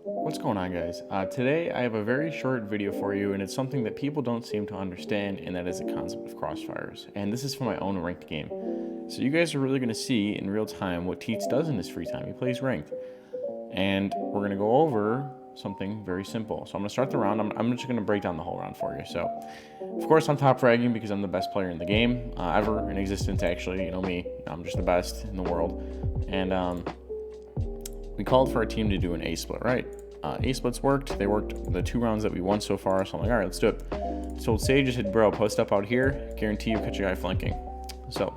What's going on, guys? Today I have a very short video for you, and it's something that people don't seem to understand, and that is the concept of Crossfires. And this is for my own ranked game. So you guys are really going to see in real time what Teets does in his free time. He plays ranked. And we're going to go over something very simple. So I'm going to start the round. I'm just going to break down the whole round for you. So, of course, I'm top fragging because I'm the best player in the game, ever in existence, actually. You know me. I'm just the best in the world. And we called for our team to do an A split, right? A splits worked. They worked the 2 rounds that we won so far. So I'm like, all right, let's do it. So Sage just said, bro, post up out here. Guarantee you catch a guy flanking. So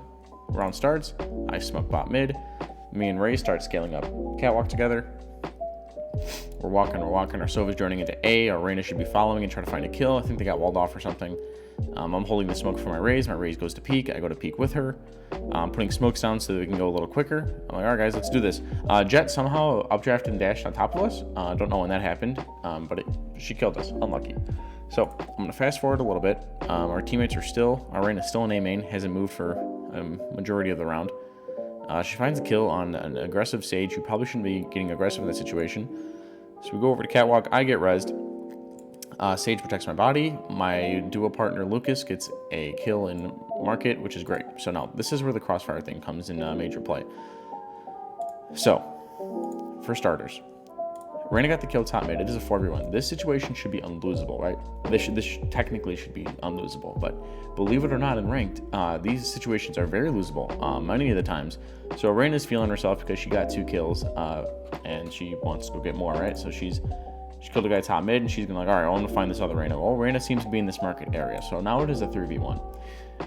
round starts. I smoke bot mid. Me and Ray start scaling up catwalk together. We're walking. Our Sova's joining into A. Our Reyna should be following and try to find a kill. I think they got walled off or something. I'm holding the smoke for my Raze. My Raze goes to peek. I go to peek with her. I'm putting smokes down so that we can go a little quicker. I'm like, all right, guys, let's do this. Jett somehow updrafted and dashed on top of us. Don't know when that happened, but she killed us. Unlucky. So I'm going to fast forward a little bit. Our teammates are still, our Reyna's still in A main. Hasn't moved for a majority of the round. She finds a kill on an aggressive Sage who probably shouldn't be getting aggressive in that situation. So we go over to catwalk. I get rezzed. Sage protects my body. My duo partner Lucas gets a kill in market, which is great. So now this is where the crossfire thing comes in major play. So for starters, Reyna got the kill top mid. It is a 4v1. This situation should be unlosable, right? This technically should be unlosable, but believe it or not, in ranked, these situations are very losable many of the times. So Reyna's feeling herself because she got 2 kills and she wants to go get more, right? So she killed a guy top mid, and she's gonna like, all right, I want to find this other Reyna. Well, Reyna seems to be in this market area, so now it is a 3v1.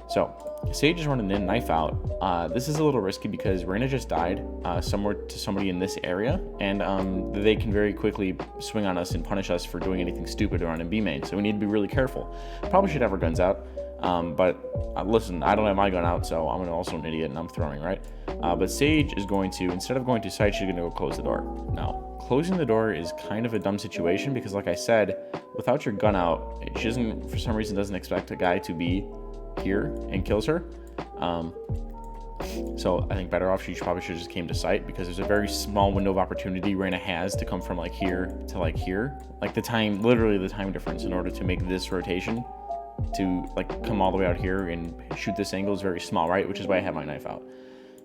So Sage is running in, knife out. This is a little risky because Reyna just died somewhere to somebody in this area, and they can very quickly swing on us and punish us for doing anything stupid around in B main. So we need to be really careful. Probably should have our guns out, but listen, I don't have my gun out, so I'm also an idiot and I'm throwing, right? But Sage is going to, instead of going to site, she's gonna go close the door. Now, closing the door is kind of a dumb situation because, like I said, without your gun out, she doesn't, for some reason, doesn't expect a guy to be here and kills her. So I think better off she probably should have just came to site, because there's a very small window of opportunity Reyna has to come from like here to like here, like the time, literally the time difference in order to make this rotation to like come all the way out here and shoot this angle is very small, right? Which is why I have my knife out.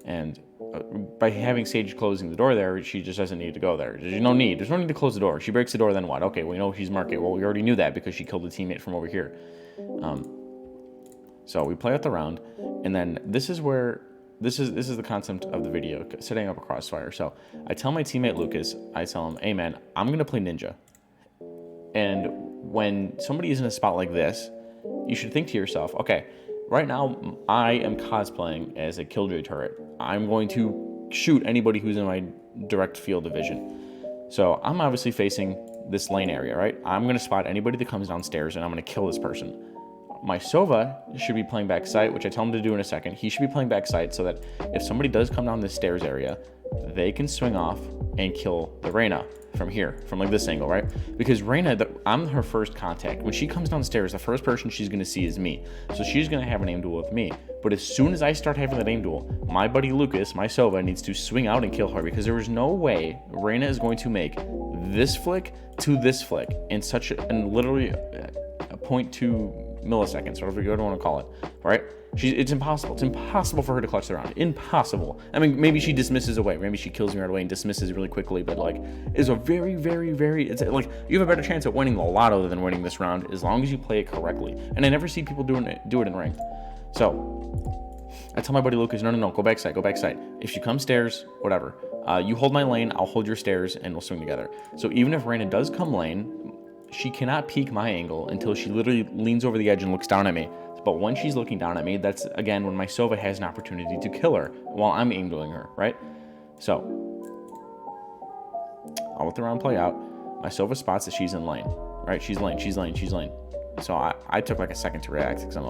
And by having Sage closing the door there, she just doesn't need to go there. There's no need to close the door. She breaks the door, then what? Okay, we know she's market. Well, we already knew that because she killed a teammate from over here. So we play out the round, and then this is where this is the concept of the video, setting up a crossfire. So I tell my teammate Lucas, I tell him, hey man, I'm gonna play ninja. And when somebody is in a spot like this, you should think to yourself, okay, right now I am cosplaying as a killjoy turret. I'm going to shoot anybody who's in my direct field of vision. So I'm obviously facing this lane area, right? I'm going to spot anybody that comes downstairs, and I'm going to kill this person. My Sova should be playing back sight, which I tell him to do in a second. He should be playing back sight so that if somebody does come down this stairs area, they can swing off and kill the Reyna from here, from like this angle, right? Because Reyna, I'm her first contact. When she comes downstairs, the first person she's going to see is me. So she's going to have an aim duel with me. But as soon as I start having that aim duel, my buddy Lucas, my Sova, needs to swing out and kill her, because there is no way Reyna is going to make this flick to this flick in such and literally a 0.2 milliseconds, or whatever you want to call it, right? It's impossible. It's impossible for her to clutch the round. Impossible. I mean, maybe she dismisses away. Maybe she kills me right away and dismisses really quickly, but like, it's a very, very, very, it's like, you have a better chance at winning the lotto than winning this round as long as you play it correctly. And I never see people do it in ranked. So I tell my buddy Lucas, no, go back side. If she comes stairs, whatever. You hold my lane, I'll hold your stairs, and we'll swing together. So even if Reyna does come lane, she cannot peek my angle until she literally leans over the edge and looks down at me. But when she's looking down at me, that's, again, when my Sova has an opportunity to kill her while I'm aim dueling her, right? So I'll let the round play out. My Sova spots that she's in lane, right? She's lane. So I took like a second to react because I'm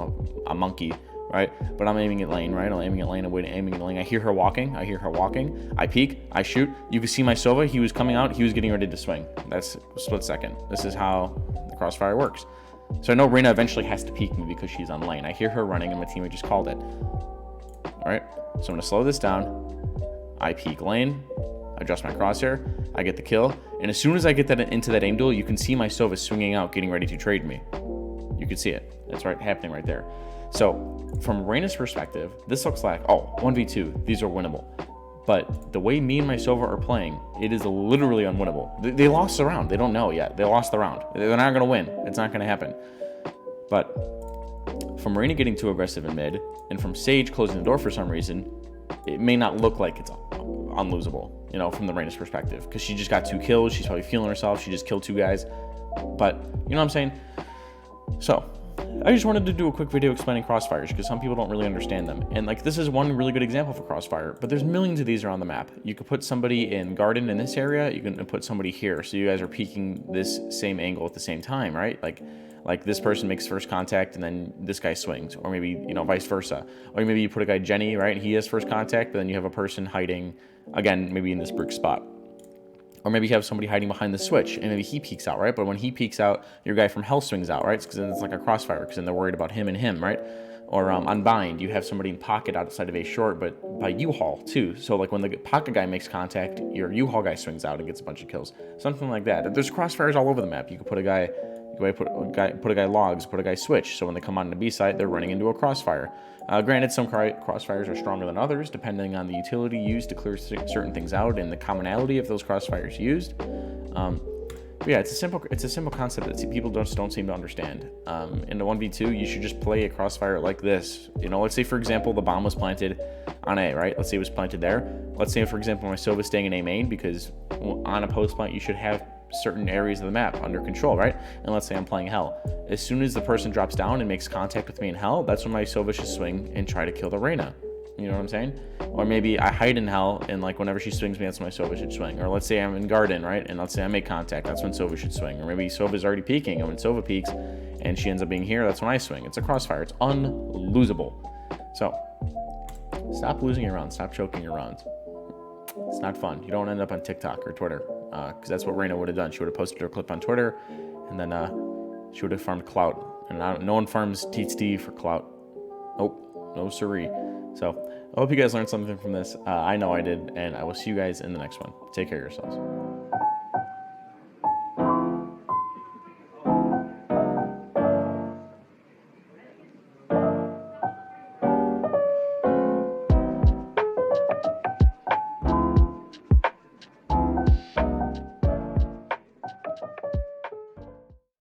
a monkey, right? But I'm aiming at lane, right? I'm aiming at lane, aiming at lane. I hear her walking. I peek, I shoot. You can see my Sova. He was coming out. He was getting ready to swing. That's a split second. This is how the crossfire works. So I know Reyna eventually has to peek me because she's on lane. I hear her running, and my teammate just called it. All right, so I'm going to slow this down. I peek lane. adjust my crosshair, I get the kill, and as soon as I get that into that aim duel, you can see my Sova swinging out, getting ready to trade me. You can see it. It's right happening right there. So from Reyna's perspective, this looks like, oh, 1v2, these are winnable. But the way me and my Sova are playing, it is literally unwinnable. They lost the round. They don't know yet. They lost the round. They're not going to win. It's not going to happen. But from Reyna getting too aggressive in mid, and from Sage closing the door for some reason, it may not look like it's unlosable, you know, from the Reyna's perspective. Because she just got 2 kills. She's probably feeling herself. She just killed 2 guys. But, you know what I'm saying? So, I just wanted to do a quick video explaining Crossfires because some people don't really understand them. And like, this is one really good example for Crossfire, but there's millions of these around the map. You could put somebody in garden in this area, you can put somebody here. So you guys are peeking this same angle at the same time, right? Like this person makes first contact and then this guy swings, or maybe, you know, vice versa. Or maybe you put a guy Jenny, right? He has first contact, but then you have a person hiding, again, maybe in this brick spot. Or maybe you have somebody hiding behind the switch, and maybe he peeks out, right? But when he peeks out, your guy from hell swings out, right? Because then it's like a crossfire, because then they're worried about him and him, right? Or on bind, you have somebody in pocket outside of a short, but by U-Haul too. So like when the pocket guy makes contact, your U-Haul guy swings out and gets a bunch of kills. Something like that. There's crossfires all over the map. You could put a guy, put a guy logs, put a guy switch. So when they come on the B site, they're running into a crossfire. Granted, some crossfires are stronger than others, depending on the utility used to clear certain things out and the commonality of those crossfires used. But yeah, it's a simple concept that people don't seem to understand. In the 1v2, you should just play a crossfire like this. You know, let's say for example the bomb was planted on A, right? Let's say it was planted there. Let's say for example my Sova is staying in A main, because on a post plant you should have certain areas of the map under control, right? And let's say I'm playing hell. As soon as the person drops down and makes contact with me in hell, that's when my Sova should swing and try to kill the Reyna. You know what I'm saying? Or maybe I hide in hell, and like whenever she swings me, that's when my Sova should swing. Or let's say I'm in garden, right? And let's say I make contact, that's when Sova should swing. Or maybe Sova's already peeking, and when Sova peeks and she ends up being here, that's when I swing. It's a crossfire. It's unlosable. So stop losing your rounds. Stop choking your rounds. It's not fun. You don't end up on TikTok or Twitter, because that's what Reyna would have done. She would have posted her clip on Twitter, and then she would have farmed clout. And no one farms Teets for clout. Nope, no siree. So I hope you guys learned something from this. I know I did, and I will see you guys in the next one. Take care of yourselves.